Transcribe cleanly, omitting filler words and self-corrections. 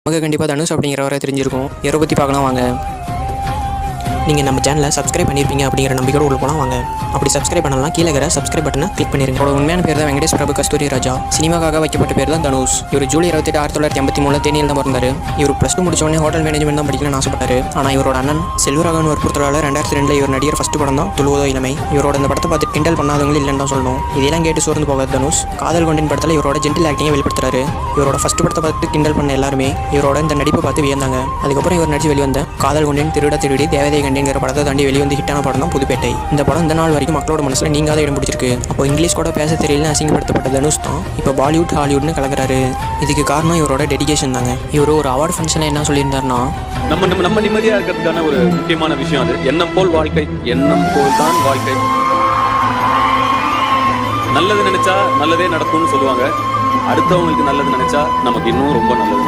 நமக்கு கண்டிப்பாக தனுஷ் அப்படிங்கிறவரை தெரிஞ்சிருக்கும். இவரை பற்றி பார்க்கலாம் வாங்க. நீங்கள் நம்ம சேனலை சப்ஸ்கிரைப் பண்ணியிருப்பீங்க அப்படிங்கிற நம்பிக்கையோடு உள்ள போகலாம் வாங்க. அப்படி சப்ஸ்கிரைப் பண்ணலாம், கீழே இருக்கிற சப்ஸ்கிரைப் பட்டனை கிளிக் பண்ணிருங்க. அவரோட உண்மையான பேர் தான் வெங்கடேஷ் பிரபு கஸ்தூரி ராஜா. சினிமாக்காக வைக்கப்பட்ட பேர் தான் தனுஷ். இவர் ஜூலை 28, 1983 தேனியில் தான் பிறந்தார். இவர் +2 முடிச்சோடனே ஹோட்டல் மேனேஜ்மெண்ட் தான் படிக்கணும்னு ஆசைப்பட்டார். ஆனால் இவரோட அண்ணன் செல்வராகவன் வற்புறுத்தலால் 2002 இவர் நடிகர் ஃபர்ஸ்ட் படம் தான் துளுவதோ இளமை. இவரோட இந்த படத்தை பார்த்து கிண்டல் பண்ணாதவங்களும் இல்லைன்னு தான் சொல்லணும். இதெல்லாம் கேட்டு சோர்ந்து போகாது தனுஷ். காதல் கொண்டின் படத்தில் இவரோட ஜென்டில் ஆக்டிங்கை வெளிப்படுத்துறாரு. இவரோட ஃபர்ஸ்ட் படத்தை பார்த்து கிண்டல் பண்ண எல்லாருமே இவரோட இந்த நடிப்பை பார்த்து வியந்தாங்க. அதுக்கப்புறம் இவர் நடிச்சு வெளிவந்த காதல் கொண்டேன், திருட திருடி, தேவதை கண்டேங்கிற படத்தை தாண்டி வெளிவந்து ஹிட்டான படம் தான் புதுப்பேட்டை. இந்த படம் இந்த நாள் வரைக்கும் மக்களோட மனசில் நீங்காத இடம் பிடிச்சிருக்கு. அப்போ இங்கிலீஷ் கூட பேச தெரியல அசிங்கப்படுத்தப்பட்ட தனுஷ் தான் இப்போ பாலிவுட் ஹாலிவுட்னு கலக்கிறாரு. இதுக்கு காரணம் இவரோட டெடிகேஷன் தாங்க. இவர் ஒரு அவார்டு ஃபங்க்ஷனில் என்ன சொல்லியிருந்தாருன்னா, நம்ம நிம்மதியாக இருக்கிறதுக்கான ஒரு முக்கியமான விஷயம் அது. எண்ணம் போல் வாழ்க்கை, எண்ணம் போல் தான் வாழ்க்கை. நல்லது நினைச்சா நல்லதே நடக்கும்னு சொல்லுவாங்க. அடுத்தவங்களுக்கு நல்லது நினைச்சா நமக்கு இன்னும் ரொம்ப நல்லது.